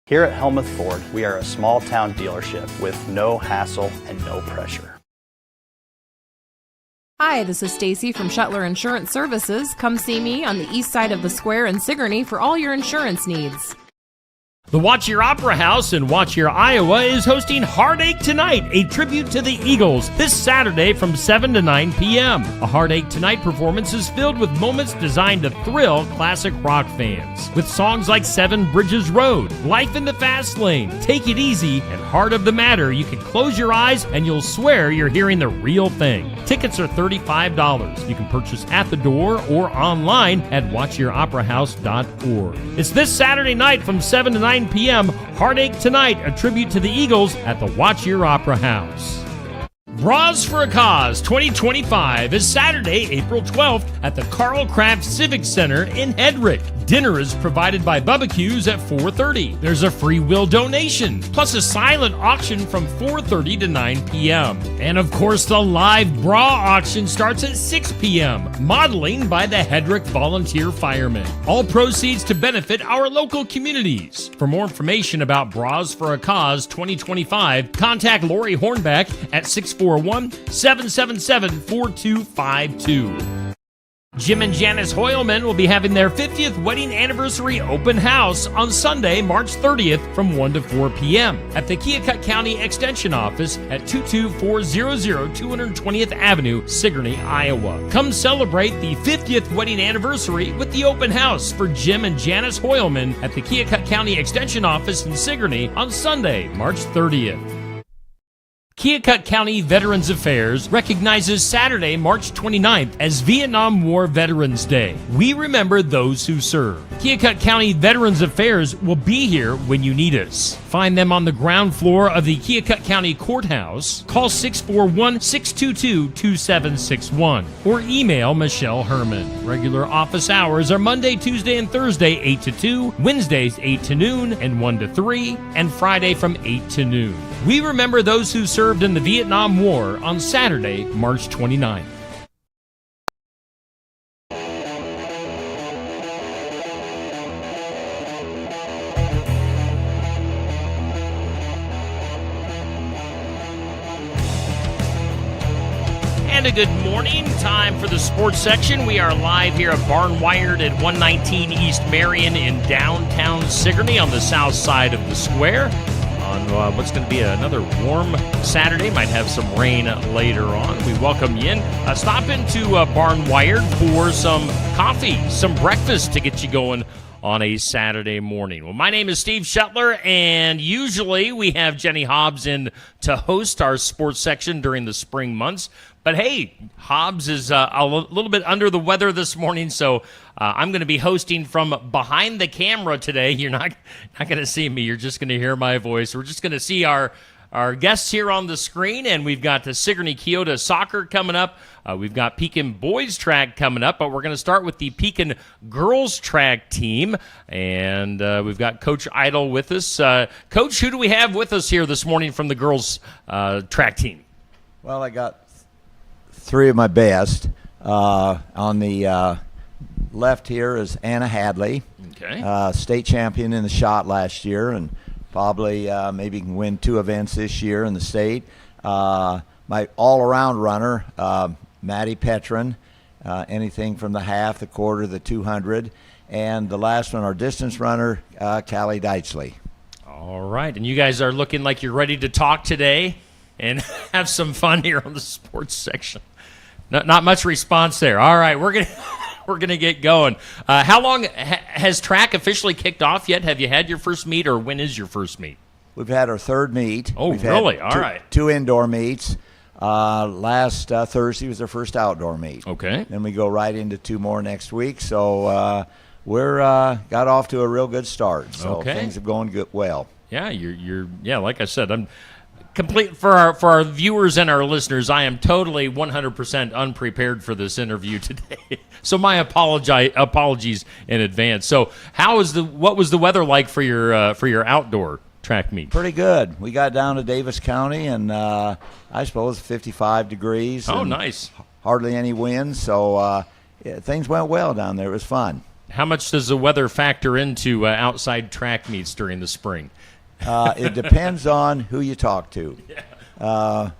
Here at Helmuth Ford, we are a small-town dealership with no hassle and no pressure. Hi, this is Stacy from Shuttler Insurance Services. Come see me on the east side of the square in Sigourney for all your insurance needs. The Watch Your Opera House in Watch Your, Iowa is hosting Heartache Tonight, a tribute to the Eagles, this Saturday from 7 to 9 p.m. A Heartache Tonight performance is filled with moments designed to thrill classic rock fans. With songs like Seven Bridges Road, Life in the Fast Lane, Take It Easy, and Heart of the Matter, you can close your eyes and you'll swear you're hearing the real thing. Tickets are $35. You can purchase at the door or online at watchyouraoperahouse.org. It's this Saturday night from 7 to 9 p.m. Heartache Tonight, a tribute to the Eagles at the Watch Your Opera House. Bras for a Cause 2025 is Saturday, April 12th at the Carl Craft Civic Center in Hedrick. Dinner is provided by Bubba Q's at 4:30. There's a free will donation, plus a silent auction from 4:30 to 9 p.m. And of course, the live bra auction starts at 6 p.m., modeling by the Hedrick Volunteer Firemen. All proceeds to benefit our local communities. For more information about Bras for a Cause 2025, contact Lori Hornback at 641-777-4252. Jim and Janice Hoyleman will be having their 50th wedding anniversary open house on Sunday, March 30th from 1 to 4 p.m. at the Keokuk County Extension Office at 22400 220th Avenue, Sigourney, Iowa. Come celebrate the 50th wedding anniversary with the open house for Jim and Janice Hoyleman at the Keokuk County Extension Office in Sigourney on Sunday, March 30th. Keokuk County Veterans Affairs recognizes Saturday, March 29th as Vietnam War Veterans Day. We remember those who served. Keokuk County Veterans Affairs will be here when you need us. Find them on the ground floor of the Keokuk County Courthouse. Call 641-622-2761 or email Michelle Herman. Regular office hours are Monday, Tuesday, and Thursday 8 to 2, Wednesdays 8 to noon and 1 to 3, and Friday from 8 to noon. We remember those who served in the Vietnam War on Saturday, March 29th. And a good morning. Time for the sports section. We are live here at Barn Wired at 119 East Marion in downtown Sigourney on the south side of the square. On what's going to be another warm Saturday. Might have some rain later on. We welcome you in. Stop into Barn Wired for some coffee, some breakfast to get you going on a Saturday morning. Well, my name is Steve Shuttler, and usually we have Jenny Hobbs in to host our sports section during the spring months. But hey, Hobbs is a little bit under the weather this morning, so I'm going to be hosting from behind the camera today. You're not going to see me. You're just going to hear my voice. We're just going to see our guests here on the screen, and we've got the Sigourney Keota soccer coming up. We've got Pekin boys track coming up, but we're going to start with the Pekin girls track team, and we've got Coach Idle with us. Coach, who do we have with us here this morning from the girls track team? Well, I got three of my best. On the left here is Anna Hadley, okay. State champion in the shot last year, and probably maybe can win 2 events this year in the state. My all-around runner, Maddie Petrin, anything from the half, the quarter, the 200. And the last one, our distance runner, Callie Deitchley. All right, and you guys are looking like you're ready to talk today and have some fun here on the sports section. Not much response there. All right, we're gonna get going. How long has track officially kicked off yet? Have you had your first meet, or when is your first meet? We've had our third meet. Oh, We've really? Had All right. 2 indoor meets. Last Thursday was our first outdoor meet. Okay. Then we go right into 2 more next week. So we're got off to a real good start. So okay. Things have gone good well. Yeah, you're like I said, I'm complete for our viewers and our listeners. I am totally 100% unprepared for this interview today. So my apologies in advance. So what was the weather like for your outdoor track meet? Pretty good. We got down to Davis County, and I suppose 55 degrees. Oh, and nice. Hardly any wind, so things went well down there. It was fun. How much does the weather factor into outside track meets during the spring? It depends on who you talk to.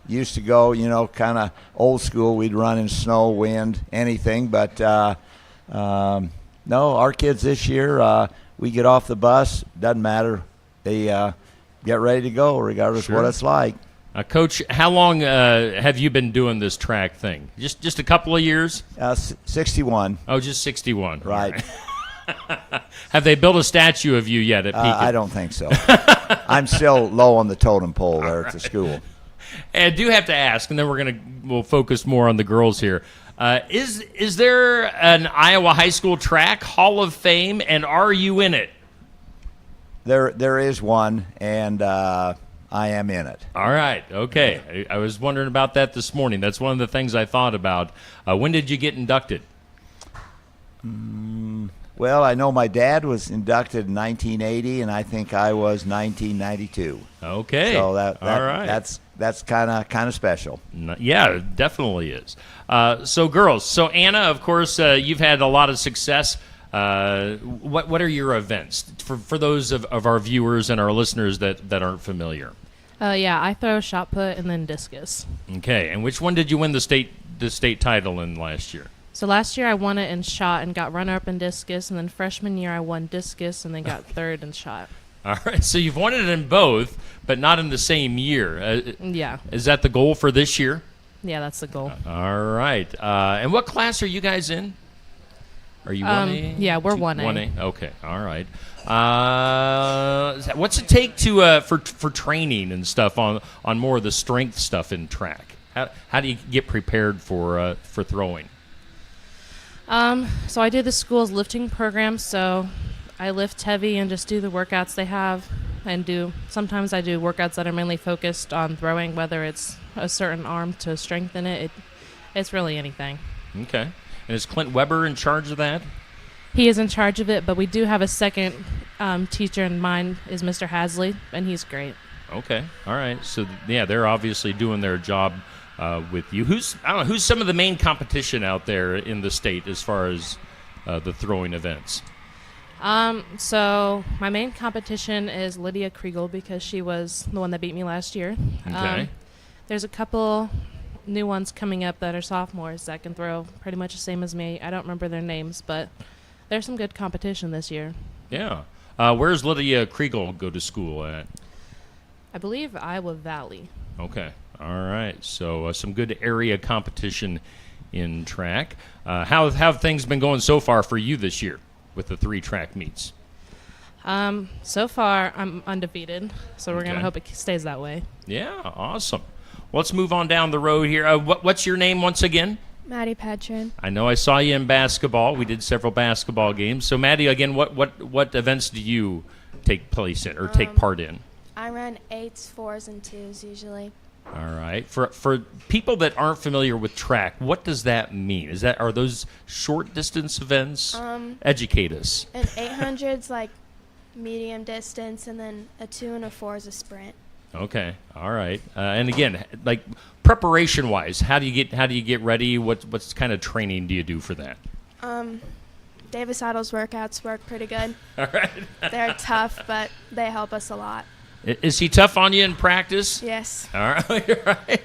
Used to go, kind of old school. We'd run in snow, wind, anything. But no, our kids this year, we get off the bus. Doesn't matter. They get ready to go, regardless of what it's like. Coach, how long have you been doing this track thing? Just a couple of years? 61. Oh, just 61. Right. Have they built a statue of you yet at Pekin? I don't think so. I'm still low on the totem pole there at the school. And I do have to ask, and then we'll focus more on the girls here. Is there an Iowa High School Track Hall of Fame, and are you in it? There is one, and I am in it. All right. Okay. I was wondering about that this morning. That's one of the things I thought about. When did you get inducted? Well, I know my dad was inducted in 1980, and I think I was 1992. Okay. So all right. That's kind of special. Yeah, it definitely is. So girls, so Anna, of course, you've had a lot of success. What are your events for those of our viewers and our listeners that aren't familiar? Yeah, I throw shot put and then discus. Okay, and which one did you win the state title in last year? So last year I won it in shot and got runner-up in discus, and then freshman year I won discus and then got third in shot. All right, so you've won it in both, but not in the same year. Yeah. Is that the goal for this year? Yeah, that's the goal. All right. And what class are you guys in? Are you 1A? Yeah, we're 1A. 1A. Okay. All right. What's it take to for training and stuff on more of the strength stuff in track? How do you get prepared for throwing? So I do the school's lifting program, so I lift heavy and just do the workouts they have, and sometimes I do workouts that are mainly focused on throwing, whether it's a certain arm to strengthen it. It's really anything. Okay. And is Clint Weber in charge of that? He is in charge of it, but we do have a second teacher, and mine is Mr. Hasley, and he's great. Okay. All right. So, yeah, they're obviously doing their job with you. Who's some of the main competition out there in the state as far as the throwing events? So my main competition is Lydia Kriegel, because she was the one that beat me last year. Okay. There's a couple new ones coming up that are sophomores that can throw pretty much the same as me. I don't remember their names, but there's some good competition this year. Yeah. Where's Lydia Kriegel go to school at? I believe Iowa Valley. Okay. All right. So some good area competition in track. How have things been going so far for you this year with the 3 track meets? So far, I'm undefeated, so we're going to hope it stays that way. Yeah, awesome. Well, let's move on down the road here. What's your name once again? Maddie Petrin. I know I saw you in basketball. We did several basketball games. So, Maddie, again, what events do you take place in or take part in? I run 8s, 4s, and 2s usually. All right. For people that aren't familiar with track, what does that mean? Are those short distance events? Educate us. An 800's like medium distance, and then a 2 and a 4 is a sprint. Okay. All right. And again, like preparation wise, how do you get ready? What kind of training do you do for that? Davis Idle's workouts work pretty good. All right. They're tough, but they help us a lot. Is he tough on you in practice? Yes. All right. All right.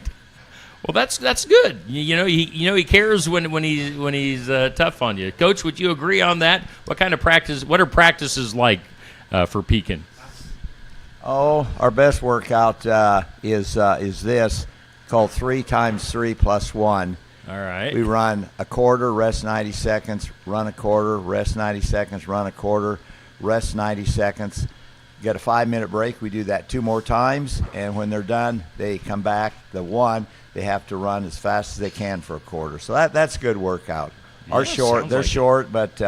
Well, that's good. He cares when he's tough on you. Coach, would you agree on that? What kind of practice? What are practices like for Pekin? Oh, our best workout is this, called 3 times 3 plus 1. All right. We run a quarter, rest 90 seconds, run a quarter, rest 90 seconds, run a quarter, rest 90 seconds. Get a 5-minute break. We do that 2 more times, and when they're done, they come back. The one, they have to run as fast as they can for a quarter. So that's a good workout. Yeah, They're like short, but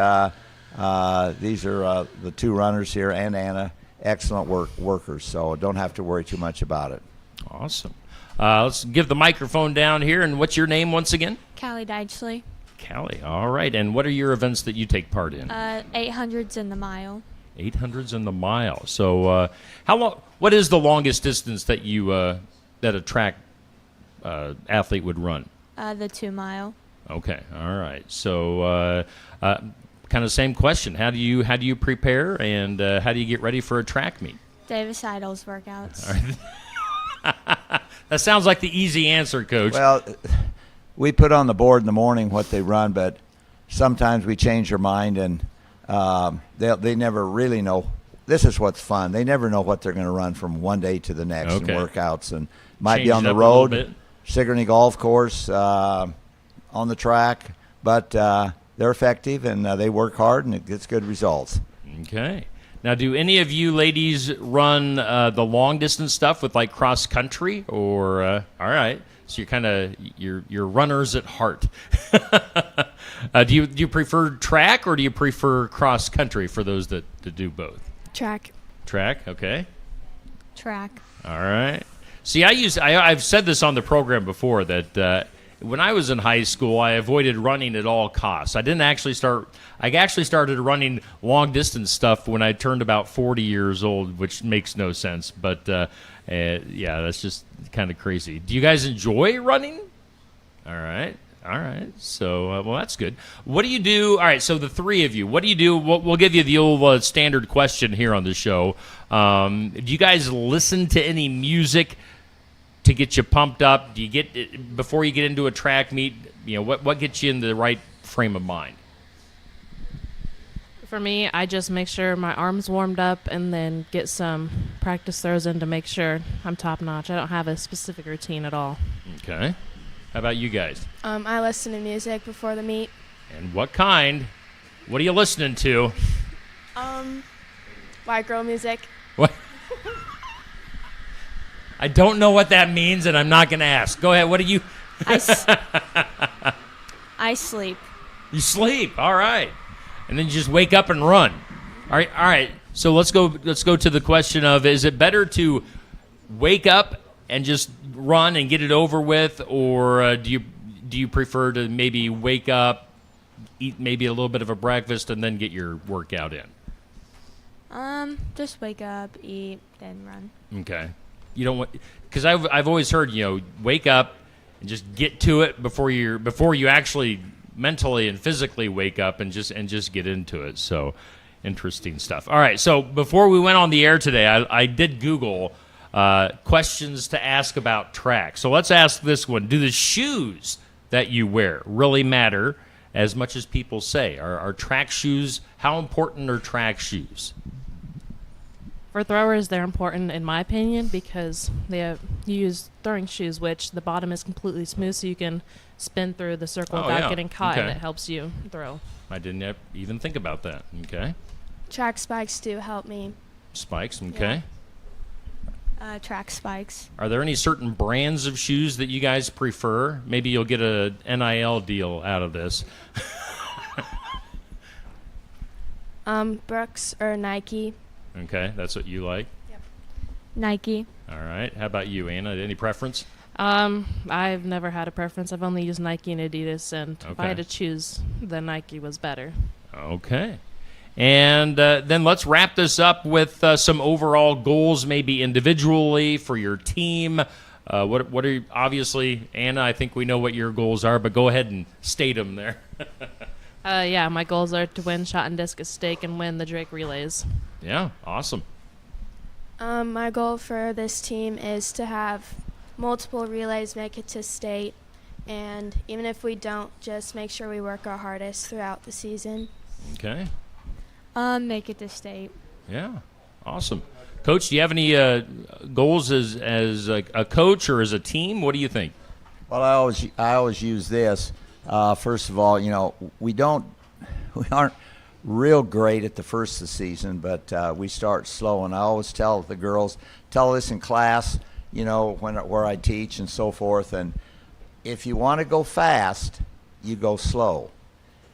these are the 2 runners here, and Anna. Excellent workers, so don't have to worry too much about it. Awesome. Let's give the microphone down here. And what's your name once again? Callie Deitchley. Callie. All right. And what are your events that you take part in? 800s in the mile. 800s in the mile. So how long? What is the longest distance that a track athlete would run? The 2 mile. Okay. All right. So kind of same question. How do you prepare, and how do you get ready for a track meet? Davis Idols workouts. That sounds like the easy answer, Coach. Well, we put on the board in the morning what they run, but sometimes we change our mind, and they never really know. This is what's fun. They never know what they're going to run from one day to the next in workouts, and might Change be on it the up a little road, bit. Sigourney Golf Course, on the track, but they're effective, and they work hard, and it gets good results. Okay. Now, do any of you ladies run the long distance stuff with like cross country, or all right? So you're kind of you're runners at heart. Do you prefer track, or do you prefer cross country for those that do both? Track. Track, okay. Track. All right. See, I've said this on the program before that when I was in high school, I avoided running at all costs. I actually started running long distance stuff when I turned about 40 years old, which makes no sense. But yeah, that's just kind of crazy. Do you guys enjoy running? All right. So, well, that's good. What do you do? All right, so the three of you, what do you do? We'll give you the old standard question here on the show. Do you guys listen to any music to get you pumped up? Do you get, before you get into a track meet, what gets you in the right frame of mind? For me, I just make sure my arm's warmed up and then get some practice throws in to make sure I'm top notch. I don't have a specific routine at all. Okay. How about you guys? I listen to music before the meet. And what kind? What are you listening to? White girl music. What? I don't know what that means, and I'm not going to ask. Go ahead. What do you? I sleep. You sleep. All right. And then you just wake up and run. All right. So let's go to the question of, is it better to wake up and just run and get it over with, or do you prefer to maybe wake up, eat maybe a little bit of a breakfast, and then get your workout in? Just wake up, eat, then run. Okay. You don't want, because I've always heard, wake up and just get to it before you actually mentally and physically wake up and just get into it. So interesting stuff. All right. So before we went on the air today, I did Google questions to ask about track. So let's ask this one. Do the shoes that you wear really matter as much as people say? Are track shoes, how important are track shoes? For throwers, they're important in my opinion because you use throwing shoes, which the bottom is completely smooth, so you can spin through the circle without getting caught, and it helps you throw. I didn't even think about that. Okay. Track spikes do help me. Spikes, okay. Track spikes. Are there any certain brands of shoes that you guys prefer? Maybe you'll get a NIL deal out of this. Brooks or Nike. Okay, that's what you like. Yep. Nike. All right. How about you, Anna? Any preference? I've never had a preference. I've only used Nike and Adidas, and if I had to choose, then Nike was better. Okay. And then let's wrap this up with some overall goals, maybe individually for your team. What are you, obviously, Anna, I think we know what your goals are, but go ahead and state them there. Yeah, my goals are to win shot and discus stake and win the Drake relays. Yeah, awesome. My goal for this team is to have multiple relays make it to state, and even if we don't, just make sure we work our hardest throughout the season. Okay. Make it to state. Yeah, awesome. Coach, do you have any goals as a coach or as a team? What do you think? Well, I always use this. First of all, we aren't real great at the first of the season, but we start slow. And I always tell the girls, tell this in class, where I teach and so forth. And if you want to go fast, you go slow.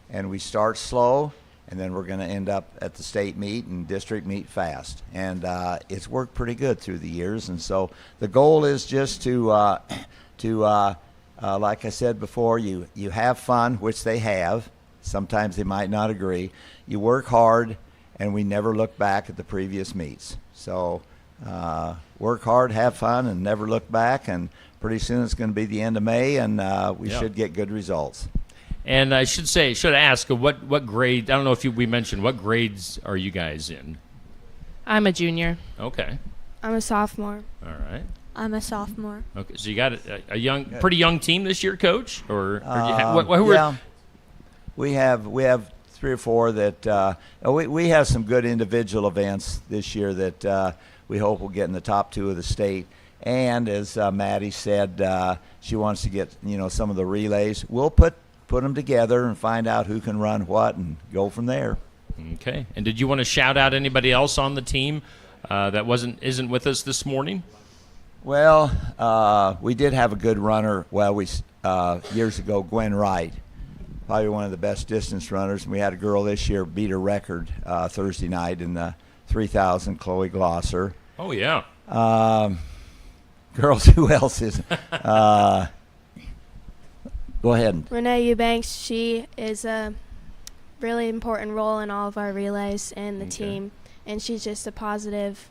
And we start slow, and then we're going to end up at the state meet and district meet fast. And it's worked pretty good through the years. And so the goal is just to like I said before, you have fun, which they have. Sometimes they might not agree. You work hard, and we never look back at the previous meets. So work hard, have fun, and never look back. And pretty soon it's going to be the end of May, and we should get good results. And I should ask, what grade, I don't know if we mentioned, what grades are you guys in? I'm a junior. Okay. I'm a sophomore. All right. I'm a sophomore. Okay, so you got a pretty young team this year, Coach? Or you yeah, we have 3 or 4 that we have some good individual events this year that we hope will get in the top 2 of the state. And as Maddie said, she wants to get some of the relays. We'll put them together and find out who can run what and go from there. Okay. And did you want to shout out anybody else on the team that isn't with us this morning? Well, we did have a good runner. Well, years ago, Gwen Wright, probably one of the best distance runners. And we had a girl this year beat her record Thursday night in the 3,000, Chloe Glosser. Oh yeah. Girls, who else is? Go ahead. Renee Eubanks, she is a really important role in all of our relays and the team, and she's just a positive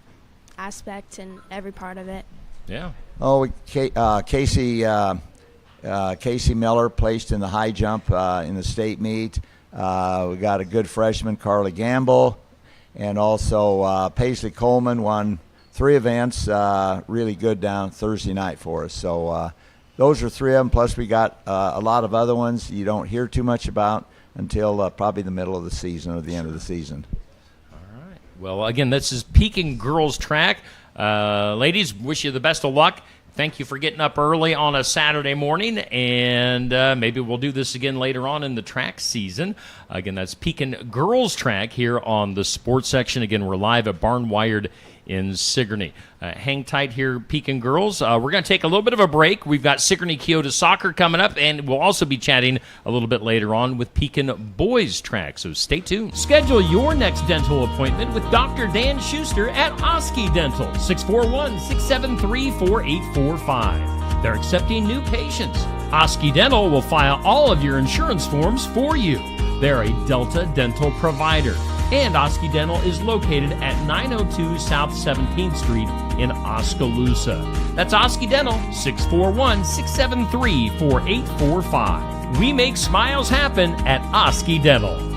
aspect in every part of it. Yeah. Oh, Casey Miller placed in the high jump in the state meet. We got a good freshman, Carly Gamble, and also Paisley Coleman won 3 events, really good down Thursday night for us. So those are 3 of them, plus we got a lot of other ones you don't hear too much about until probably the middle of the season or the end of the season. All right. Well, again, this is Pekin Girls Track. Ladies, wish you the best of luck. Thank you for getting up early on a Saturday morning, and maybe we'll do this again later on in the track season. Again, that's Pekin Girls Track here on the sports section. Again, we're live at Barnwired in Sigourney. Hang tight here, Pekin Girls. We're going to take a little bit of a break. We've got Sigourney Keota Soccer coming up, and we'll also be chatting a little bit later on with Pekin Boys Track, so stay tuned. Schedule your next dental appointment with Dr. Dan Schuster at Oski Dental, 641-673-4845. They're accepting new patients. Oski Dental will file all of your insurance forms for you. They're a Delta dental provider. And Oski Dental is located at 902 South 17th Street in Oskaloosa. That's Oski Dental, 641-673-4845. We make smiles happen at Oski Dental.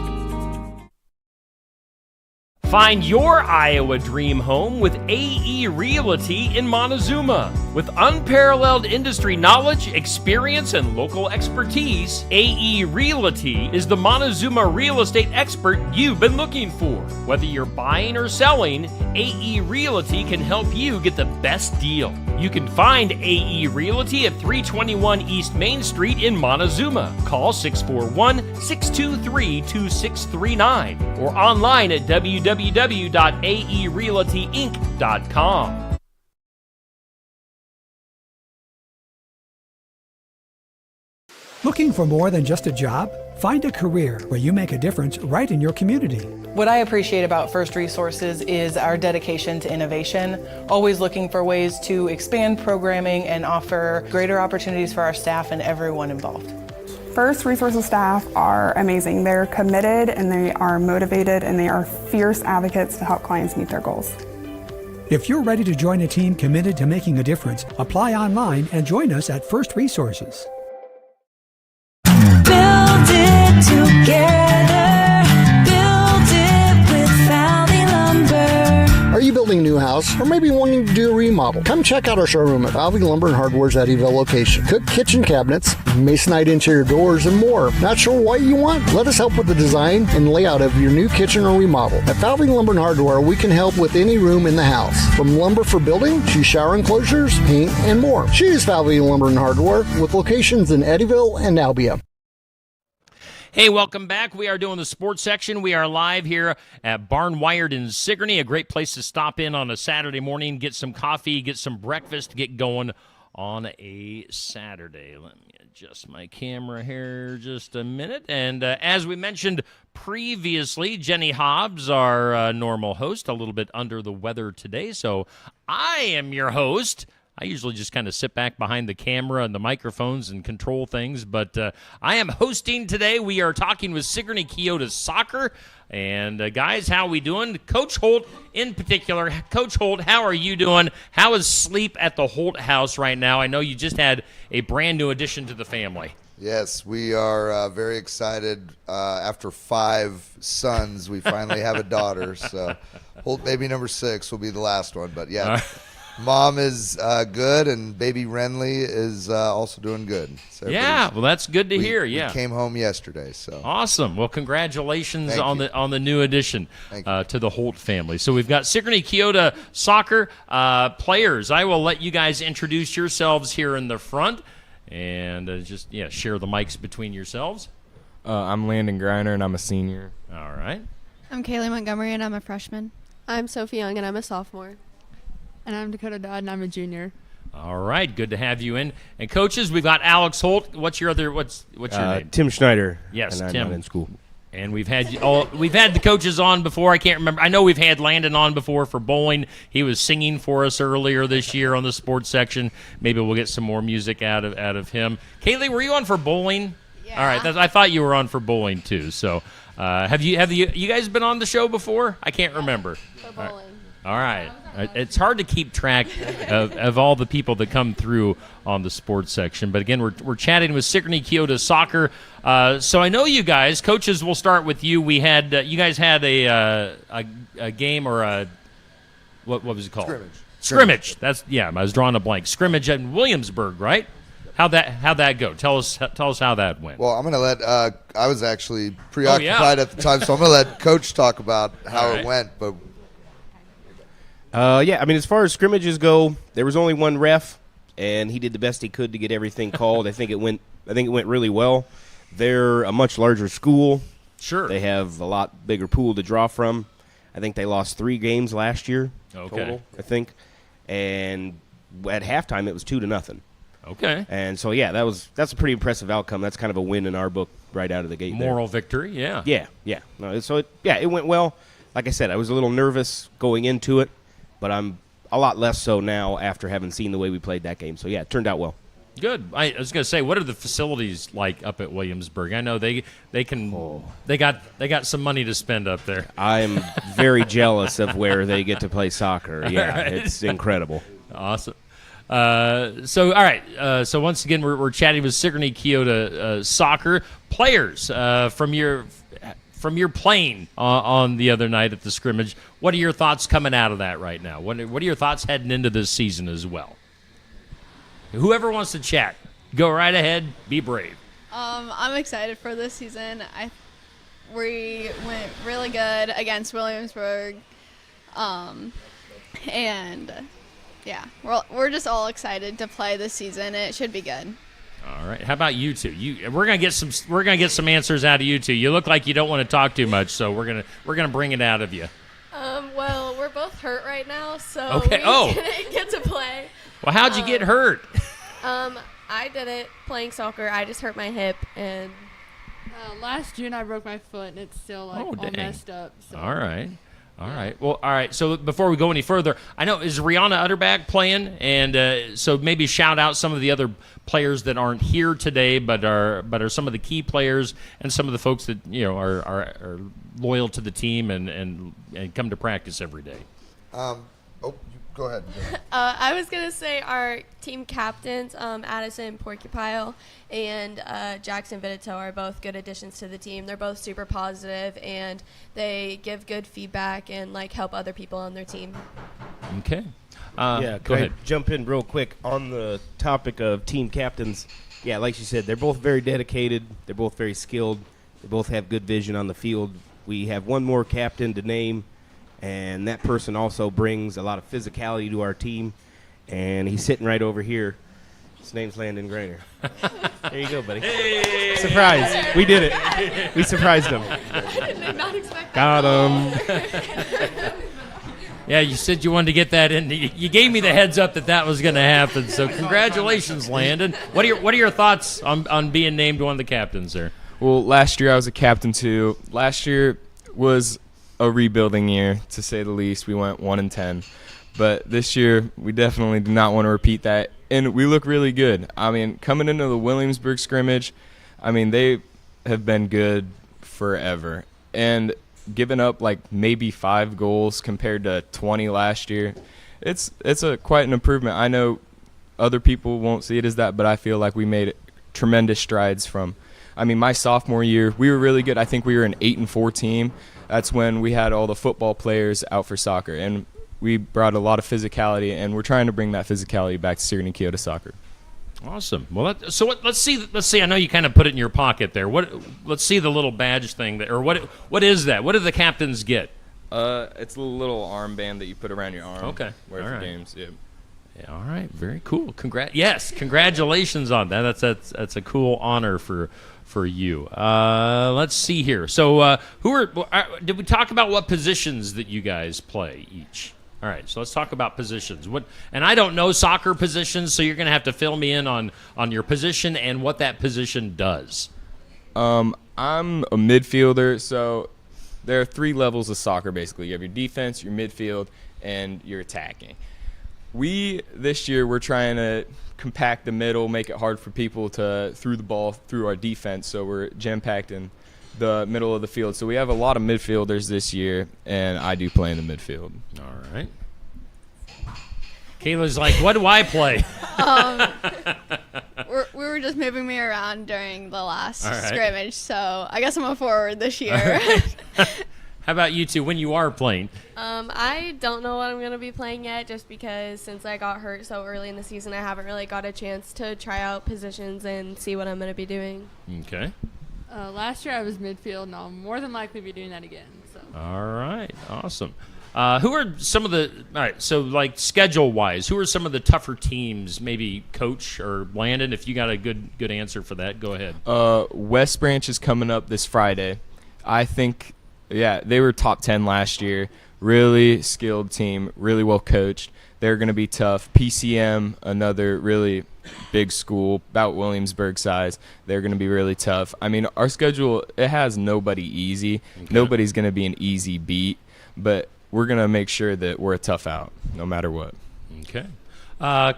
Find your Iowa dream home with AE Realty in Montezuma. With unparalleled industry knowledge, experience, and local expertise, AE Realty is the Montezuma real estate expert you've been looking for. Whether you're buying or selling, AE Realty can help you get the best deal. You can find AE Realty at 321 East Main Street in Montezuma. Call 641-623-2639 or online at www.aerealtyinc.com. Looking for more than just a job? Find a career where you make a difference right in your community. What I appreciate about First Resources is our dedication to innovation, always looking for ways to expand programming and offer greater opportunities for our staff and everyone involved. First Resources staff are amazing. They're committed and they are motivated and they are fierce advocates to help clients meet their goals. If you're ready to join a team committed to making a difference, apply online and join us at First Resources. Build it together. Build it with Valley Lumber. Are you building a new house or maybe wanting to do a remodel? Come check out our showroom at Valley Lumber and Hardware's Eddyville location. Cook kitchen cabinets, masonite interior doors, and more. Not sure what you want? Let us help with the design and layout of your new kitchen or remodel. At Valley Lumber and Hardware, we can help with any room in the house, from lumber for building to shower enclosures, paint, and more. Choose Valley Lumber and Hardware with locations in Eddyville and Albia. Hey, welcome back. We are doing the sports section. We are live here at Barnwired in Sigourney, a great place to stop in on a Saturday morning, get some coffee, get some breakfast, get going on a Saturday. Let me adjust my camera here just a minute. And as we mentioned previously, Jenny Hobbs, our normal host, a little bit under the weather today. So I am your host. I usually just kind of sit back behind the camera and the microphones and control things, but I am hosting today. We are talking with Sigourney Keota Soccer. And guys, how are we doing? Coach Holt in particular. Coach Holt, how are you doing? How is sleep at the Holt house right now? I know you just had a brand new addition to the family. Yes, we are very excited. After 5 sons, we finally have a daughter. So, baby number 6 will be the last one. But yeah, mom is good, and baby Renly is also doing good. So Yeah, well, that's good to hear. Yeah, we came home yesterday. So awesome. Well, congratulations Thank on you. the new addition to the Holt family. So we've got Sigourney Keota soccer players. I will let you guys introduce yourselves here in the front, and share the mics between yourselves. I'm Landon Griner, and I'm a senior. All right. I'm Kaylee Montgomery, and I'm a freshman. I'm Sophie Young, and I'm a sophomore. And I'm Dakota Dodd, and I'm a junior. All right, good to have you in. And coaches, we've got Alex Holt. What's your name? Tim Schneider. Yes, and Tim. I'm not in school. And we've had the coaches on before. I can't remember. I know we've had Landon on before for bowling. He was singing for us earlier this year on the sports section. Maybe we'll get some more music out of him. Kaylee, were you on for bowling? Yeah. All right, I thought you were on for bowling too. So, have you guys been on the show before? I can't remember. For bowling. All right. It's hard to keep track of all the people that come through on the sports section. But again, we're chatting with Sigourney Keota Soccer. So I know you guys, coaches, we'll start with you. We had you guys had a game or a what was it called? Scrimmage. I was drawing a blank. Scrimmage in Williamsburg, right? How'd that go? Tell us how that went. Well, I'm going to let I was actually preoccupied at the time, so I'm going to let Coach talk about how it went. But as far as scrimmages go, there was only one ref, and he did the best he could to get everything called. I think it went really well. They're a much larger school. Sure. They have a lot bigger pool to draw from. I think they lost 3 games last year total, I think. And at halftime, it was 2-0. Okay. And so, that's a pretty impressive outcome. That's kind of a win in our book right out of the gate. Moral victory, yeah. Yeah. No, so, it went well. Like I said, I was a little nervous going into it, but I'm a lot less so now after having seen the way we played that game. So, it turned out well. Good. I was going to say, what are the facilities like up at Williamsburg? I know they got some money to spend up there. I'm very jealous of where they get to play soccer. Yeah, Right. It's incredible. Awesome. So all right. So once again, we're chatting with Sigourney Keota Soccer players from your playing on the other night at the scrimmage. What are your thoughts coming out of that right now? What are your thoughts heading into this season as well? Whoever wants to chat, go right ahead. Be brave. I'm excited for this season. We went really good against Williamsburg, and we're just all excited to play this season. It should be good. All right. How about you two? We're gonna get some answers out of you two. You look like you don't want to talk too much, so we're gonna bring it out of you. Well, we're both hurt right now, so Okay. we didn't get to play. Well, how'd you get hurt? I didn't playing soccer. I just hurt my hip, and Last June I broke my foot, and it's still all dang. messed up. So. All right. Well, all right. So before we go any further, I know, is Rihanna Utterback playing? And so maybe shout out some of the other players that aren't here today, but are some of the key players and some of the folks that are loyal to the team and come to practice every day. Go ahead. I was going to say our team captains, Addison Porcupile and Jackson Vitito, are both good additions to the team. They're both super positive, and they give good feedback and help other people on their team. Okay. Go ahead. Jump in real quick on the topic of team captains. Yeah, like you said, they're both very dedicated. They're both very skilled. They both have good vision on the field. We have one more captain to name, and that person also brings a lot of physicality to our team, and he's sitting right over here. His name's Landon Griner. There you go, buddy. Hey! Surprise. We did it. We surprised him. I did not expect Got him. Yeah, you said you wanted to get that in. You gave me the heads up that was going to happen. So congratulations, Landon. What are your thoughts on being named one of the captains there? Well, last year I was a captain too. Last year was a rebuilding year, to say the least. We went 1-10. But this year, we definitely do not want to repeat that. And we look really good. I mean, coming into the Williamsburg scrimmage, they have been good forever. And giving up maybe 5 goals compared to 20 last year, it's quite an improvement. I know other people won't see it as that, but I feel like we made tremendous strides from. I mean, my sophomore year, we were really good. I think we were an 8-4 team. That's when we had all the football players out for soccer, and we brought a lot of physicality, and we're trying to bring that physicality back to Sigourney Keota soccer. Awesome. Well, let's see. I know you kind of put it in your pocket there. Let's see the little badge thing or what is that? What do the captains get? It's a little armband that you put around your arm. Okay. Wear All for right. games. Yeah. Yeah, all right. Very cool. Congratulations on that. That's a cool honor for you. Let's see here. So, did we talk about what positions that you guys play each? All right, so let's talk about positions. And I don't know soccer positions, so you're going to have to fill me in on your position and what that position does. I'm a midfielder, so there are 3 levels of soccer, basically. You have your defense, your midfield, and your attacking. This year, we're trying to compact the middle, make it hard for people to throw the ball through our defense, so we're jam-packed in the middle of the field. So we have a lot of midfielders this year, and I do play in the midfield. All right. Kayla's like, what do I play? We were just moving me around during the last All right. scrimmage, so I guess I'm a forward this year. How about you two when you are playing? I don't know what I'm going to be playing yet, just because since I got hurt so early in the season, I haven't really got a chance to try out positions and see what I'm going to be doing. Okay. Last year I was midfield, and I'll more than likely be doing that again. So. All right. Awesome. Who are some of the – all right, so like schedule-wise, who are some of the tougher teams, maybe Coach or Landon? If you got a good answer for that, go ahead. West Branch is coming up this Friday. I think, they were top 10 last year. Really skilled team, really well coached. They're going to be tough. PCM, another really big school, about Williamsburg size. They're going to be really tough. I mean, our schedule, it has nobody easy. Okay. Nobody's going to be an easy beat, but we're going to make sure that we're a tough out no matter what. Okay.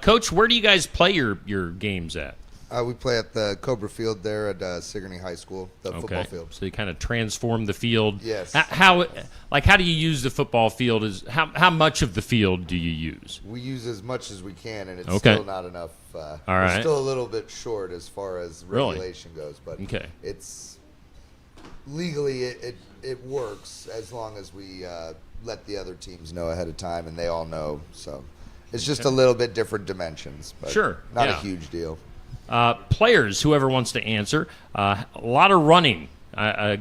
Coach, where do you guys play your games at? We play at the Cobra Field there at Sigourney High School, the football field. So you kind of transform the field. Yes. How do you use the football field? How much of the field do you use? We use as much as we can, and it's Okay. still not enough. All right. We're still a little bit short as far as regulation goes, but okay. It's legally it works as long as we let the other teams know ahead of time, and they all know. So it's just a little bit different dimensions, but sure, not a huge deal. Players, whoever wants to answer, a lot of running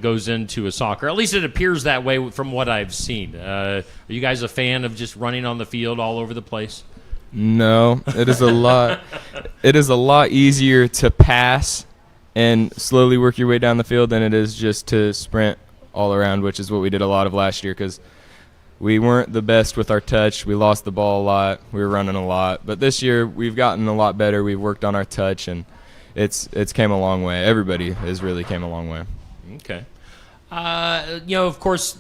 goes into a soccer. At least it appears that way from what I've seen. Are you guys a fan of just running on the field all over the place? No, it is a lot. It is a lot easier to pass and slowly work your way down the field than it is just to sprint all around, which is what we did a lot of last year because we weren't the best with our touch. We lost the ball a lot. We were running a lot. But this year, we've gotten a lot better. We've worked on our touch, and it's came a long way. Everybody has really came a long way. Okay. Of course,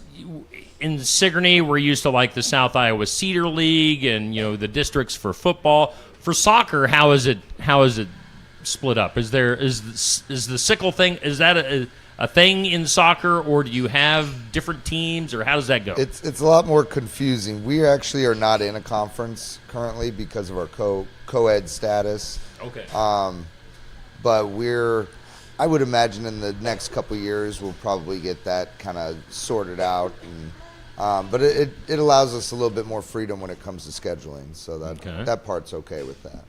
in Sigourney, we're used to like the South Iowa Cedar League and, the districts for football. For soccer, how is it split up? Is the sickle thing, is that a thing in soccer, or do you have different teams, or how does that go? It's a lot more confusing. We actually are not in a conference currently because of our co-ed status. Okay. But I would imagine in the next couple of years we'll probably get that kind of sorted out, and but it allows us a little bit more freedom when it comes to scheduling, so that part's okay with that.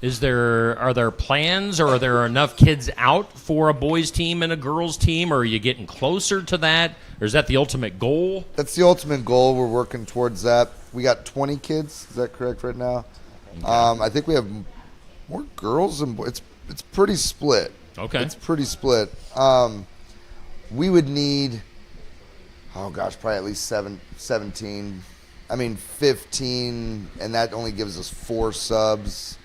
Are there plans, or are there enough kids out for a boys team and a girls team, or are you getting closer to that, or is that the ultimate goal? That's the ultimate goal. We're working towards that. We got 20 kids. Is that correct right now? Okay. I think we have more girls and boys. It's pretty split. Okay. It's pretty split. We would need, probably at least 17. 15, and that only gives us 4 subs.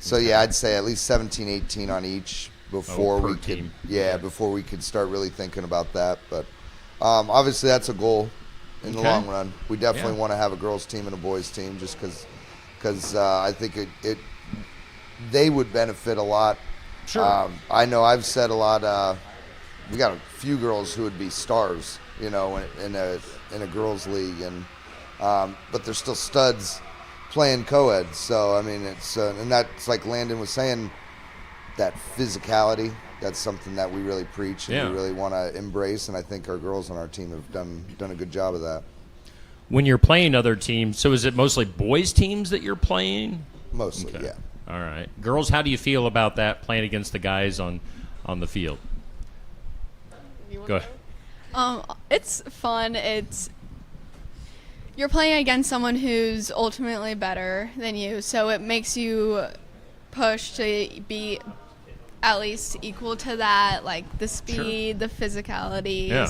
So I'd say at least 17, 18 on each before we could, before we could start really thinking about that. But obviously that's a goal in the long run. We definitely want to have a girls team and a boys team, just because I think they would benefit a lot. Sure. I know I've said a lot. We got a few girls who would be stars, in a girls league, and but they're still studs playing co-ed. So it's and that's like Landon was saying, that physicality. That's something that we really preach and Yeah. we really want to embrace, and I think our girls on our team have done a good job of that. When you're playing other teams, so is it mostly boys teams that you're playing? Mostly, Okay. yeah. All right. Girls, how do you feel about that, playing against the guys on the field? Go ahead. It's fun. You're playing against someone who's ultimately better than you, so it makes you push to be at least equal to that, like the speed, the physicalities. Yeah.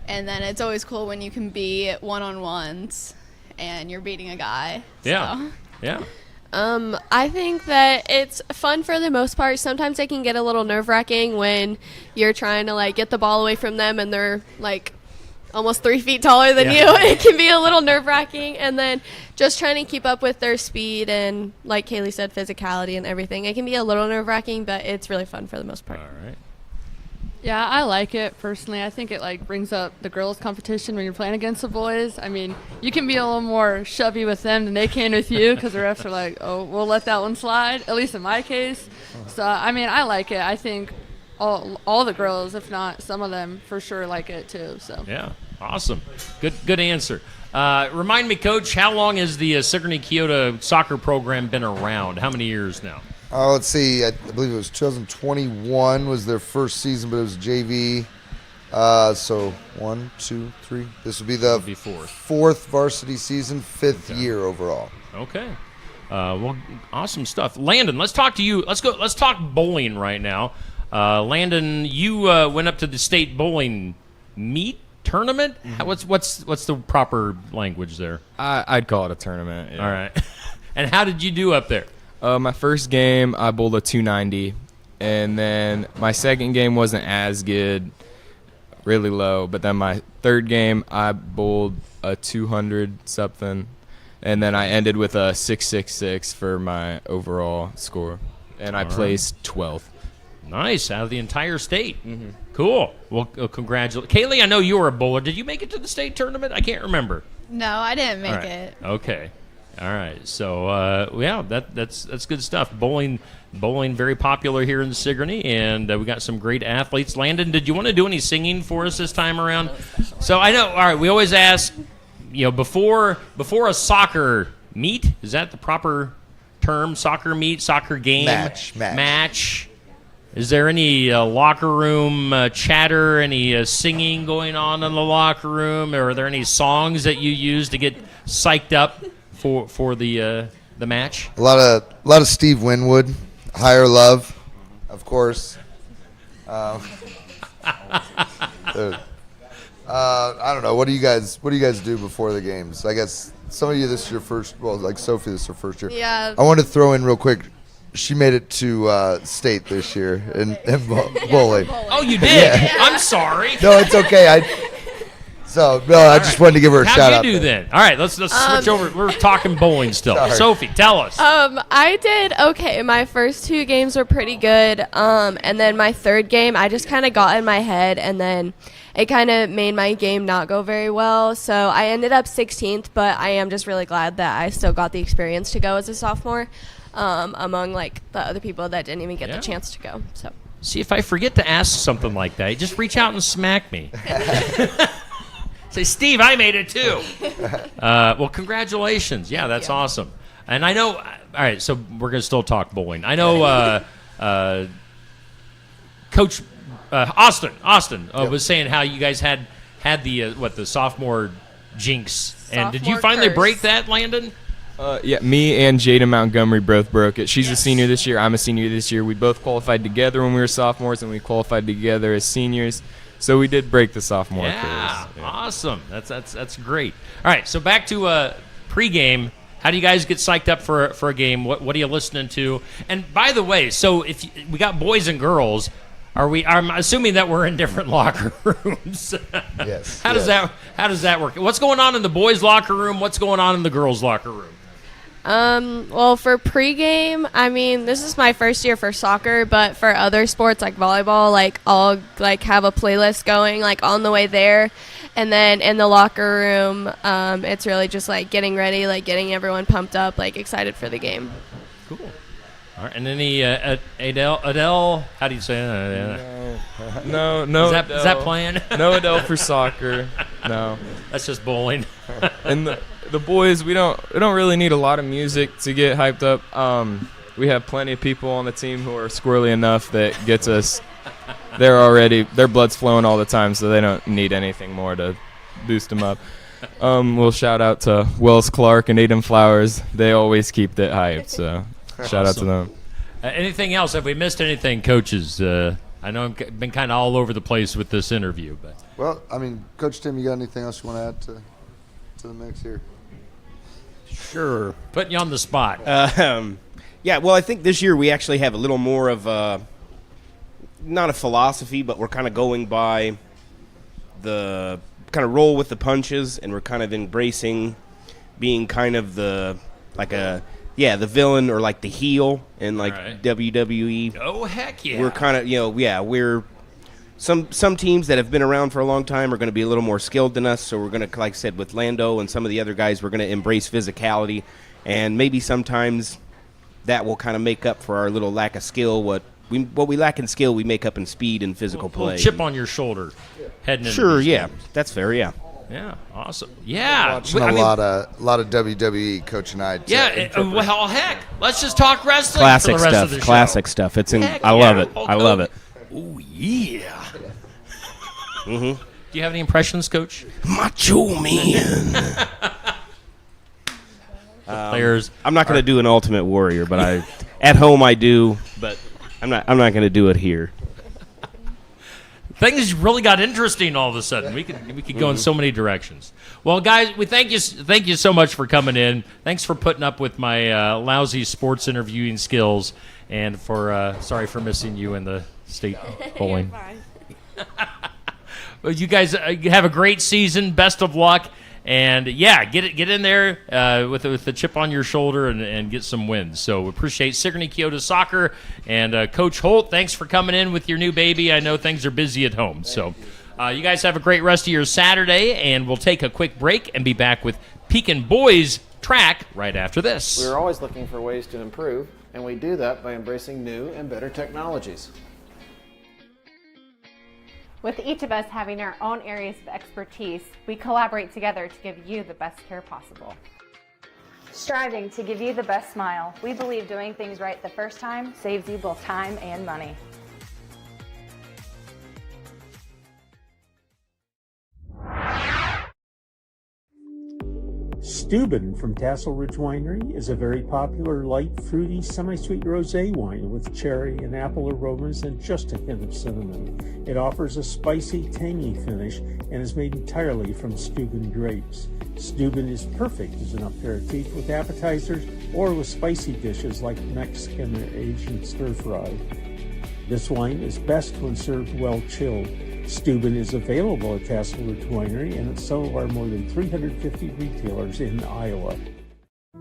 And then it's always cool when you can be one-on-ones and you're beating a guy. Yeah. So. Yeah. I think that it's fun for the most part. Sometimes it can get a little nerve-wracking when you're trying to like get the ball away from them and they're like almost 3 feet taller than you. It can be a little nerve-wracking, and then just trying to keep up with their speed and, like Kaylee said, physicality and everything. It can be a little nerve-wracking, but it's really fun for the most part. All right. Yeah, I like it personally. I think it like brings up the girls' competition when you're playing against the boys. I mean, you can be a little more shovey with them than they can with you because the refs are like, oh, we'll let that one slide, at least in my case. So, I mean, I like it. I think all the girls, if not some of them, for sure like it too. So Yeah. Awesome. Good answer. Remind me, Coach, how long has the Sigourney Keota soccer program been around? How many years now? Let's see. I believe it was 2021 was their first season, but it was JV. So 1, 2, 3. This will be the fourth varsity season, fifth year overall. Okay. Well, awesome stuff. Landon, let's talk to you. Let's talk bowling right now. Landon, you went up to the state bowling meet tournament. What's the proper language there? I'd call it a tournament. Yeah. All right. And how did you do up there? My first game, I bowled a 290, and then my second game wasn't as good, really low. But then my third game, I bowled a 200 something, and then I ended with a 666 for my overall score, and I placed 12th. Nice, out of the entire state. Mm-hmm. Cool. Well, congratulations, Kaylee. I know you were a bowler. Did you make it to the state tournament? I can't remember. No, I didn't make All right. it. Okay. All right. So yeah, that's good stuff. Bowling very popular here in Sigourney, and we got some great athletes. Landon, did you want to do any singing for us this time around? So I know. All right. We always ask, before a soccer meet, is that the proper term? Soccer meet, soccer game, match. Is there any locker room chatter, any singing going on in the locker room, or are there any songs that you use to get psyched up for the match? A lot of Steve Winwood, Higher Love, of course. I don't know. What do you guys do before the games? I guess some of you, this is your first. Well, like Sophie, this is her first year. Yeah. I want to throw in real quick. She made it to state this year in bowling. Oh, you did? Yeah. I'm sorry. No, it's okay. I just wanted to give her a shout out. How'd you do then? All right, let's switch over. We're talking bowling still. Sorry. Sophie, tell us. I did okay. My first 2 games were pretty good. And then my third game, I just kind of got in my head, and then it kind of made my game not go very well. So I ended up 16th, but I am just really glad that I still got the experience to go as a sophomore, among like the other people that didn't even get the chance to go. So see, if I forget to ask something like that, just reach out and smack me. Say, Steve, I made it too. Well, congratulations. Yeah, that's awesome. And I know, all right, so we're going to still talk bowling. I know Coach Austin was saying how you guys had the sophomore jinx. And did you Sophomore finally curse. break that, Landon? Yeah, me and Jada Montgomery both broke it. She's a senior this year. I'm a senior this year. We both qualified together when we were sophomores, and we qualified together as seniors. So we did break the sophomore curse. Yeah, awesome. That's great. All right, so back to pregame. How do you guys get psyched up for a game? What are you listening to? And by the way, so we got boys and girls, I'm assuming that we're in different locker rooms. Yes. How does that work? What's going on in the boys' locker room? What's going on in the girls' locker room? Well, for pregame, I mean, this is my first year for soccer, but for other sports like volleyball, like I'll like have a playlist going like on the way there, and then in the locker room, it's really just like getting ready, like getting everyone pumped up, like excited for the game. Cool. All right, and any Adele? How do you say it? No. Is that playing? No Adele for soccer. No, that's just bowling. And the boys, we don't really need a lot of music to get hyped up. We have plenty of people on the team who are squirrely enough that gets us. Their blood's flowing all the time, so they don't need anything more to boost them up. We'll shout out to Wells Clark and Aiden Flowers. They always keep it hyped, so shout out to them. Anything else? Have we missed anything, coaches? I know I've been kind of all over the place with this interview, but Well, I mean, Coach Tim, you got anything else you want to add to the mix here? Sure. Putting you on the spot. Yeah, well, I think this year we actually have a little more of not a philosophy, but we're kind of going by the kind of roll with the punches, and we're kind of embracing being kind of the villain or like the heel in like WWE. Oh, heck yeah. We're kind of, we're some teams that have been around for a long time are going to be a little more skilled than us, so we're going to, like I said, with Lando and some of the other guys, we're going to embrace physicality, and maybe sometimes that will kind of make up for our little lack of skill. What we lack in skill, we make up in speed and physical play. Chip on your shoulder, heading into Sure, these yeah, games. that's fair, yeah. Yeah, awesome. Yeah, Watching a lot of WWE, Coach and I. Well, heck, let's just talk wrestling Classic for the rest stuff. of the show. Classic stuff. It's I love it. I love it. Oh yeah. Mm-hmm. Do you have any impressions, Coach? Macho Man. Players. I'm not going to do an Ultimate Warrior, but at home I do. But I'm not going to do it here. Things really got interesting all of a sudden. We could go in so many directions. Well, guys, we thank you so much for coming in. Thanks for putting up with my lousy sports interviewing skills, and for sorry for missing you in the state bowling. Well, you guys have a great season. Best of luck. And, yeah, get in there with the chip on your shoulder and get some wins. So we appreciate Sigourney Keota Soccer. And, Coach Holt, thanks for coming in with your new baby. I know things are busy at home. So you guys have a great rest of your Saturday, and we'll take a quick break and be back with Pekin Boys Track right after this. We're always looking for ways to improve, and we do that by embracing new and better technologies. With each of us having our own areas of expertise, we collaborate together to give you the best care possible. Striving to give you the best smile, we believe doing things right the first time saves you both time and money. Steuben from Tassel Ridge Winery is a very popular light, fruity, semi-sweet rosé wine with cherry and apple aromas and just a hint of cinnamon. It offers a spicy, tangy finish and is made entirely from Steuben grapes. Steuben is perfect as an aperitif with appetizers or with spicy dishes like Mexican or Asian stir-fry. This wine is best when served well chilled. Steuben is available at Tassel Ridge Winery and at some of our more than 350 retailers in Iowa.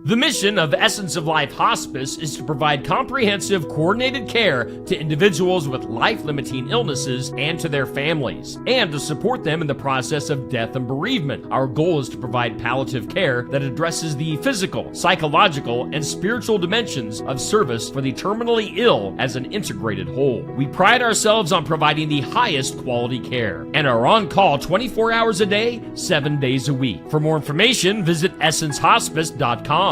The mission of Essence of Life Hospice is to provide comprehensive, coordinated care to individuals with life-limiting illnesses and to their families, and to support them in the process of death and bereavement. Our goal is to provide palliative care that addresses the physical, psychological, and spiritual dimensions of service for the terminally ill as an integrated whole. We pride ourselves on providing the highest quality care and are on call 24 hours a day, 7 days a week. For more information, visit essencehospice.com.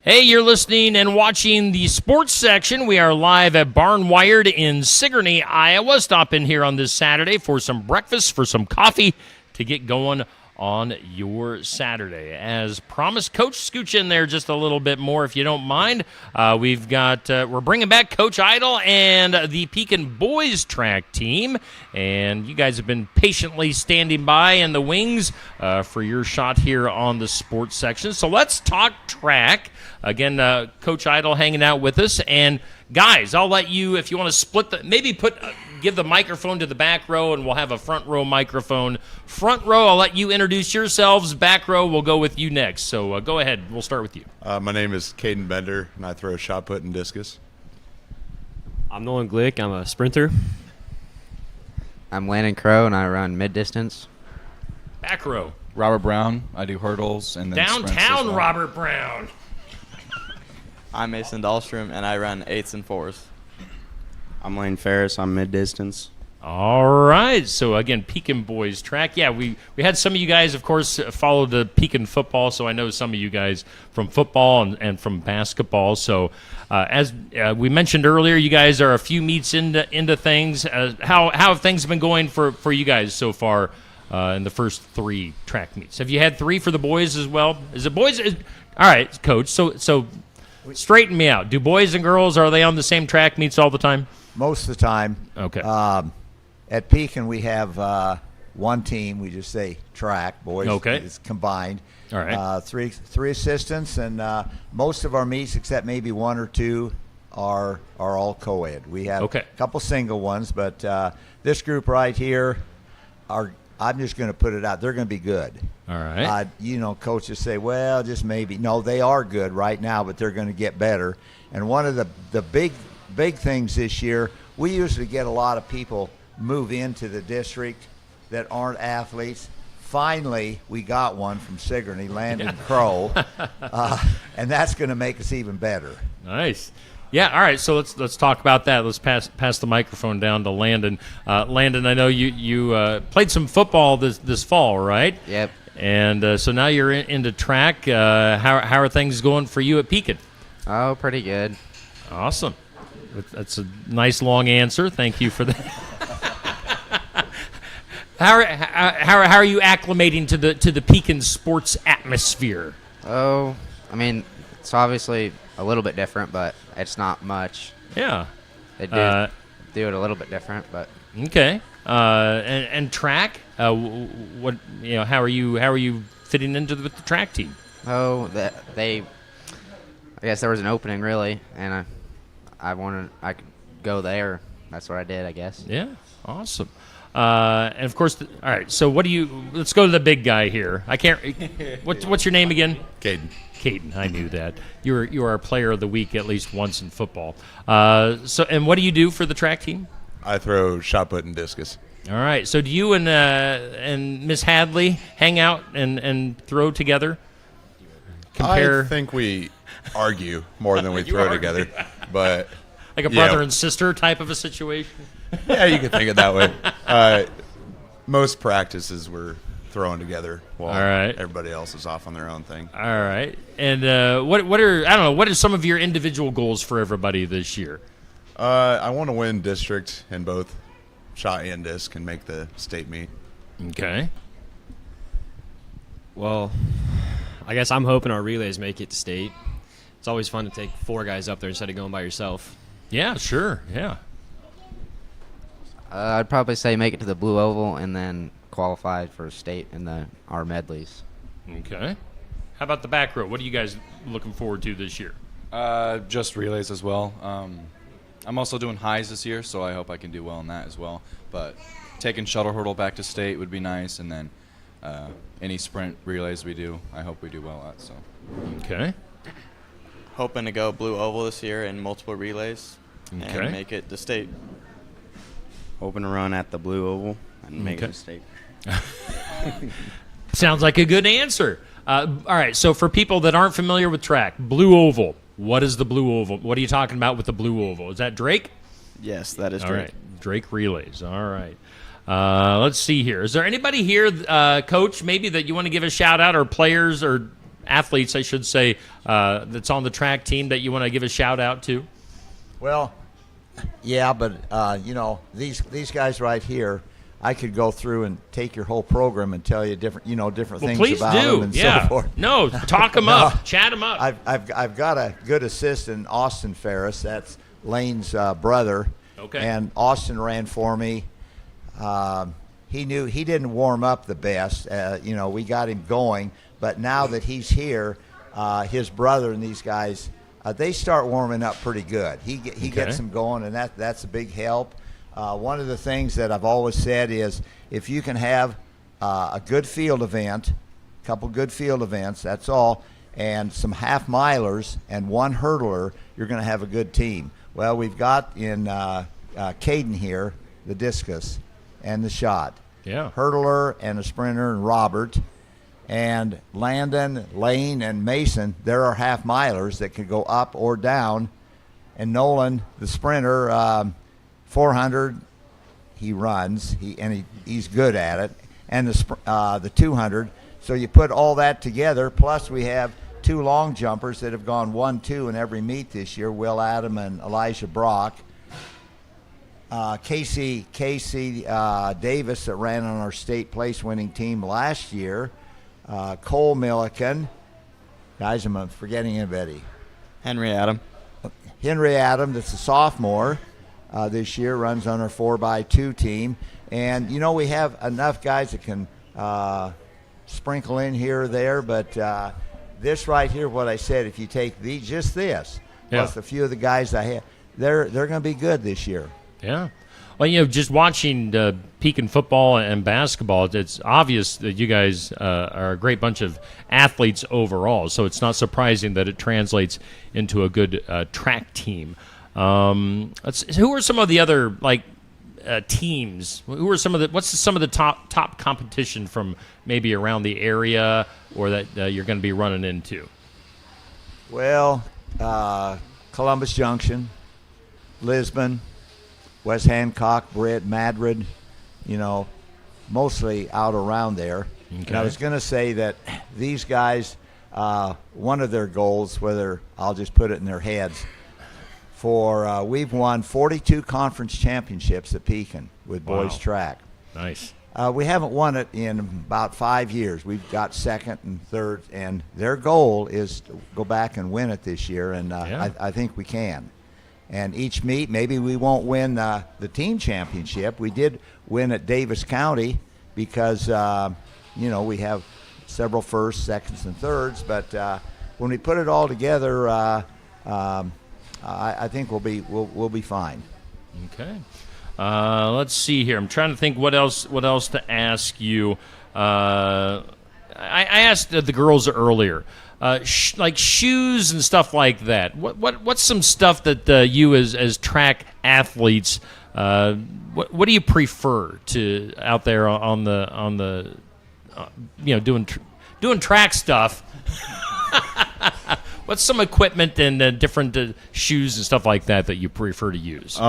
Hey, you're listening and watching the sports section. We are live at Barnwired in Sigourney, Iowa. Stop in here on this Saturday for some breakfast, for some coffee to get going on your Saturday. As promised, Coach, scooch in there just a little bit more if you don't mind. We're bringing back Coach Idle and the Pekin Boys Track team, and you guys have been patiently standing by in the wings for your shot here on the sports section. So let's talk track. Again, Coach Idle hanging out with us, and guys, I'll let you, if you want to split give the microphone to the back row, and we'll have a front row microphone. Front row, I'll let you introduce yourselves. Back row, we'll go with you next. So go ahead. We'll start with you. My name is Caden Bender, and I throw shot put and discus. I'm Nolan Glick. I'm a sprinter. I'm Landon Crow, and I run mid-distance. Back row. Robert Brown. I do hurdles and then sprints as Downtown well. Robert Brown. I'm Mason Dahlstrom, and I run 8s and 4s. I'm Lane Ferris. I'm mid-distance. All right. So, again, Pekin boys track. Yeah, we had some of you guys, of course, follow the Pekin football, so I know some of you guys from football and from basketball. So, as we mentioned earlier, you guys are a few meets into things. How have things been going for you guys so far in the first 3 track meets? Have you had 3 for the boys as well? Is it boys? All right, Coach. So straighten me out. Do boys and girls, are they on the same track meets all the time? Most of the time. Okay. At Pekin, we have one team. We just say track, boys. Okay. It's combined. All right. Three assistants, and most of our meets, except maybe 1 or 2, are all co-ed. We have a couple single ones, but this group right here I'm just going to put it out. They're going to be good. All right. Coaches say, well, just maybe. No, they are good right now, but they're going to get better. And one of the big things this year, we usually get a lot of people move into the district that aren't athletes. Finally, we got one from Sigourney, Landon Crow, and that's going to make us even better. Nice. Yeah, all right, so let's talk about that. Let's pass the microphone down to Landon. Landon, I know you played some football this fall, right? Yep. And so now you're into track. How are things going for you at Pekin? Oh, pretty good. Awesome. That's a nice long answer. Thank you for that. How are you acclimating to the Pekin sports atmosphere? Oh, I mean, it's obviously a little bit different, but it's not much. Yeah. They do it a little bit different, but okay. And track, how are you fitting into the track team? Oh, I guess there was an opening really, and I could go there. That's what I did, I guess. Yeah, awesome. And of course, all right. So let's go to the big guy here. I can't. What's your name again? Caden. I knew that. You are our player of the week at least once in football. And what do you do for the track team? I throw shot put and discus. All right. So do you and Miss Hadley hang out and throw together? I think we argue more than we throw together, but like a brother and sister type of a situation. Yeah, you could think of it that way. Most practices we're throwing together while everybody else is off on their own thing. All right. And what are some of your individual goals for everybody this year? I want to win district in both shot and disc and make the state meet. Okay. Well, I guess I'm hoping our relays make it to state. It's always fun to take 4 guys up there instead of going by yourself. Yeah, sure. Yeah. I'd probably say make it to the Blue Oval and then qualify for state in our medleys. Okay. How about the back row? What are you guys looking forward to this year? Just relays as well. I'm also doing highs this year, so I hope I can do well in that as well. But taking shuttle hurdle back to state would be nice, and then any sprint relays we do, I hope we do well at. So. Okay. Hoping to go Blue Oval this year in multiple relays and make it to state. Hoping to run at the Blue Oval and make it to state. Sounds like a good answer. All right, so for people that aren't familiar with track, Blue Oval, what is the Blue Oval? What are you talking about with the Blue Oval? Is that Drake? Yes, that is Drake. All right, Drake relays. All right. Let's see here. Is there anybody here, Coach, maybe that you want to give a shout-out, or players or athletes, I should say, that's on the track team that you want to give a shout-out to? Well, yeah, but, these guys right here, I could go through and take your whole program and tell you different things about them and so forth. No, talk them up, chat them up. I've got a good assistant, Austin Ferris. That's Lane's brother. Okay. And Austin ran for me. He didn't warm up the best. We got him going, but now that he's here, his brother and these guys, they start warming up pretty good. He gets them going, and that's a big help. One of the things that I've always said is if you can have a good field event, a couple good field events, that's all, and some half-milers and one hurdler, you're going to have a good team. Well, we've got in Caden here the discus and the shot. Yeah. Hurdler and a sprinter and Robert. And Landon, Lane, and Mason, there are half milers that can go up or down. And Nolan, the sprinter, 400, he runs, he's good at it. And the 200. So you put all that together, plus we have 2 long jumpers that have gone 1-2 in every meet this year, Will Adam and Elijah Brock. Casey Davis that ran on our state place winning team last year. Cole Milliken. Guys, I'm forgetting anybody. Henry Adam, that's a sophomore this year, runs on our 4x2 team. And, we have enough guys that can sprinkle in here or there, but this right here, what I said, if you take this, plus a few of the guys I have, they're going to be good this year. Yeah. Well, just watching Pekin football and basketball, it's obvious that you guys are a great bunch of athletes overall, so it's not surprising that it translates into a good track team. Who are some of the other, teams? What's some of the top competition from maybe around the area or that you're going to be running into? Well, Columbus Junction, Lisbon, West Hancock, Britt, Madrid, mostly out around there. Okay. And I was going to say that these guys, one of their goals, whether I'll just put it in their heads, we've won 42 conference championships at Pekin with boys track. Nice. We haven't won it in about 5 years. We've got second and third, and their goal is to go back and win it this year, and I think we can. And each meet, maybe we won't win the team championship. We did win at Davis County because, we have several firsts, seconds, and thirds. But when we put it all together, I think we'll be fine. Okay. Let's see here. I'm trying to think what else to ask you. I asked the girls earlier. Like shoes and stuff like that. What's some stuff that you as track athletes what do you prefer to out there on the doing track stuff? What's some equipment and different shoes and stuff like that you prefer to use?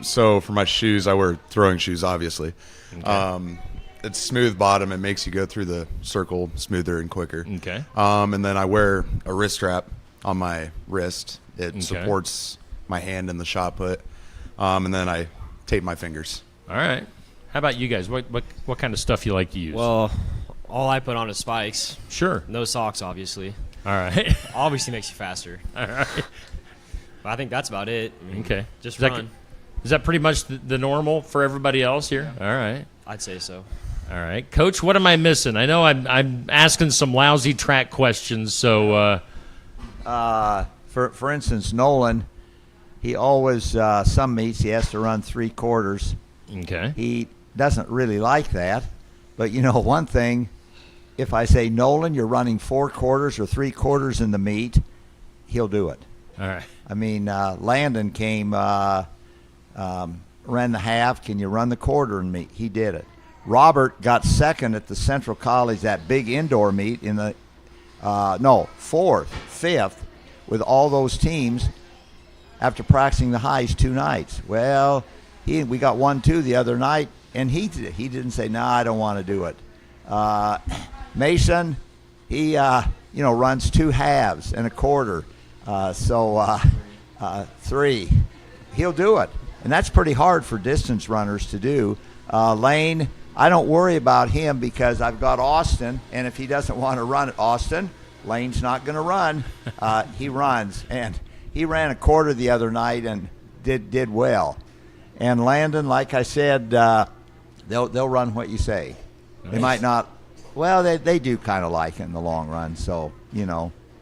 So for my shoes, I wear throwing shoes, obviously. Okay. It's smooth bottom. It makes you go through the circle smoother and quicker. Okay. And then I wear a wrist strap on my wrist. It supports my hand in the shot put. And then I tape my fingers. All right. How about you guys? What kind of stuff you like to use? Well, all I put on is spikes. Sure. No socks, obviously. All right. Obviously makes you faster. All right. But I think that's about it. Okay. Just run. Is that pretty much the normal for everybody else here? All right. I'd say so. All right. Coach, what am I missing? I know I'm asking some lousy track questions, so for instance, Nolan, he always some meets he has to run 3/4. Okay. He doesn't really like that, but one thing, if I say, Nolan, you're running 4/4 or 3/4 in the meet, he'll do it. All right. I mean, Landon came, ran the half. Can you run the quarter in meet? He did it. Robert got second at the Central College, that big indoor meet in the, 4th, 5th, with all those teams after practicing the highs 2 nights. Well, we got 1-2 the other night, and he didn't say, no, I don't want to do it. Mason, he runs 2 halves and a quarter, so 3. He'll do it, and that's pretty hard for distance runners to do. Lane, I don't worry about him because I've got Austin, and if he doesn't want to run at Austin, Lane's not going to run. He runs, and he ran a quarter the other night and did well. And Landon, like I said, they'll run what you say. Nice. They might not. Well, they do kind of like it in the long run, so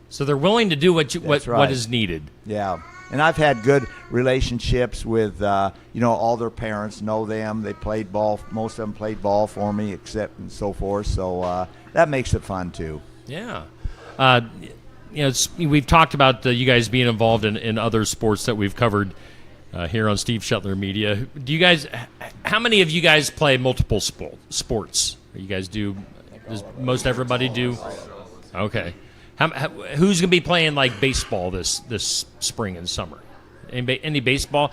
So they're willing to do what right. is needed. Yeah. And I've had good relationships with, all their parents know them. They played ball. Most of them played ball for me, except and so forth. So that makes it fun too. Yeah. We've talked about you guys being involved in other sports that we've covered here on Steve Shetler Media. Do you guys? How many of you guys play multiple sports? You guys do Does most everybody do? Okay. Who's going to be playing like baseball this spring and summer? Any baseball?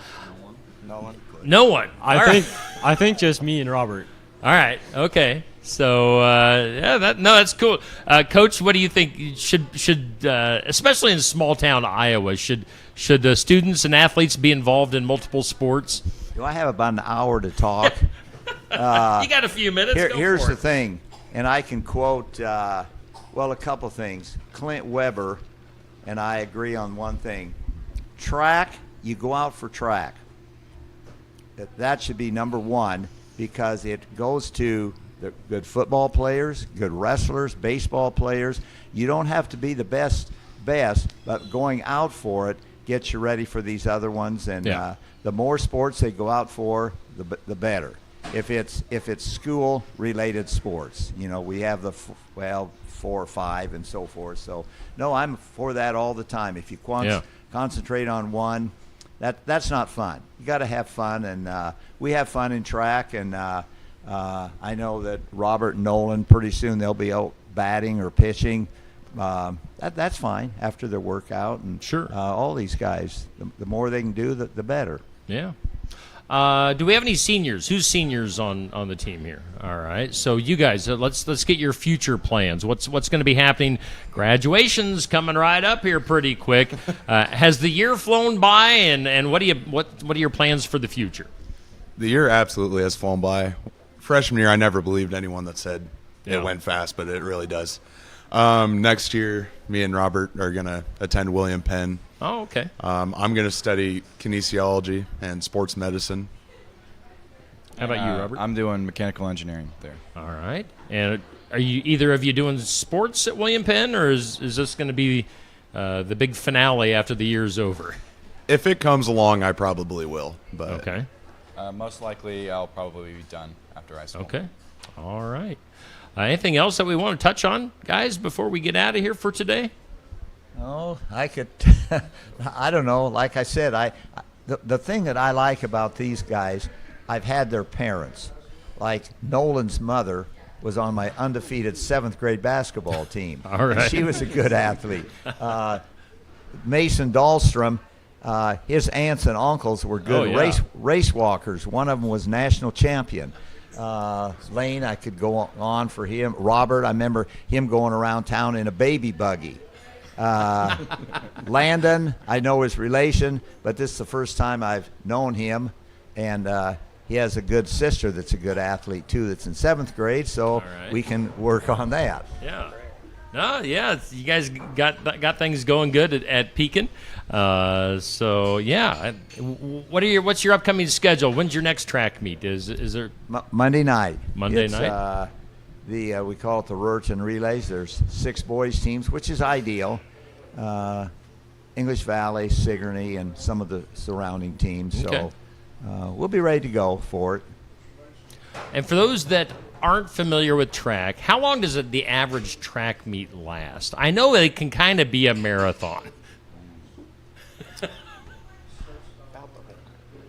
No one. No one. I think just me and Robert. All right. Okay. So that's cool. Coach, what do you think should especially in small town Iowa should the students and athletes be involved in multiple sports? Do I have about an hour to talk? You got a few minutes. Here's the thing, and I can quote a couple things. Clint Weber and I agree on one thing. Track, you go out for track. That should be number one because it goes to the good football players, good wrestlers, baseball players. You don't have to be the best, but going out for it gets you ready for these other ones. And the more sports they go out for, the better. If it's school-related sports, we have the 4 or 5 and so forth. So no, I'm for that all the time. If you concentrate on one, that's not fun. You got to have fun, and we have fun in track. And I know that Robert and Nolan, pretty soon they'll be out batting or pitching. That's fine after their workout. And sure, all these guys, the more they can do, the better. Yeah. Do we have any seniors? Who's seniors on the team here? All right. So you guys, let's get your future plans. What's going to be happening? Graduation's coming right up here pretty quick. Has the year flown by, and what are your plans for the future? The year absolutely has flown by. Freshman year, I never believed anyone that said it went fast, but it really does. Next year, me and Robert are going to attend William Penn. Oh, okay. I'm going to study kinesiology and sports medicine. How about you, Robert? I'm doing mechanical engineering there. All right. And are you either of you doing sports at William Penn, or is this going to be the big finale after the year's over? If it comes along, I probably will. But okay. Most likely, I'll probably be done after high school. Okay. All right. Anything else that we want to touch on, guys, before we get out of here for today? Oh, I could. I don't know. Like I said, the thing that I like about these guys, I've had their parents. Like Nolan's mother was on my undefeated 7th grade basketball team. All right. She was a good athlete. Mason Dahlstrom, his aunts and uncles were good race walkers. One of them was national champion. Lane, I could go on for him. Robert, I remember him going around town in a baby buggy. Landon, I know his relation, but this is the first time I've known him, and he has a good sister that's a good athlete too that's in 7th grade, so we can work on that. Yeah. No, yeah, you guys got things going good at Pekin. So yeah, what's your upcoming schedule? When's your next track meet? Is there Monday night? Monday night. We call it the Ruritan Relays. There's 6 boys teams, which is ideal. English Valley, Sigourney, and some of the surrounding teams. Okay. So we'll be ready to go for it. And for those that aren't familiar with track, how long does the average track meet last? I know it can kind of be a marathon.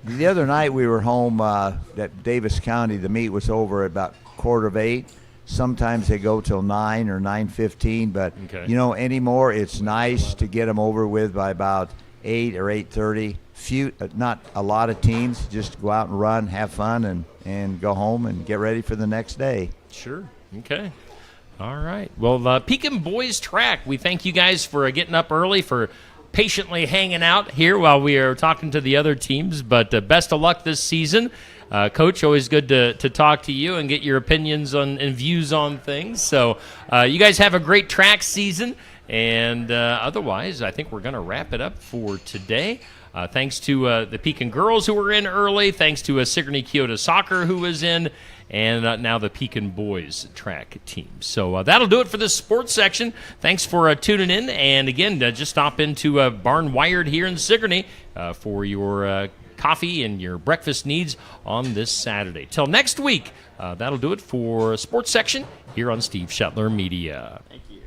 The other night we were home at Davis County. The meet was over at about 7:45. Sometimes they go till 9 or 9:15, but anymore it's nice to get them over with by about 8 or 8:30. Not a lot of teams, just go out and run, have fun, and go home and get ready for the next day. Sure. Okay. All right. Well, Pekin Boys Track, we thank you guys for getting up early, for patiently hanging out here while we are talking to the other teams, but best of luck this season. Coach, always good to talk to you and get your opinions on and views on things. So you guys have a great track season, and otherwise I think we're going to wrap it up for today. Thanks to the Pekin girls who were in early, thanks to Sigourney Kyoto Soccer who was in, and now the Pekin boys track team. So that'll do it for this sports section. Thanks for tuning in, and again, just stop into Barn Wired here in Sigourney for your coffee and your breakfast needs on this Saturday. Till next week, that'll do it for sports section here on Steve Shetler Media. Thank you.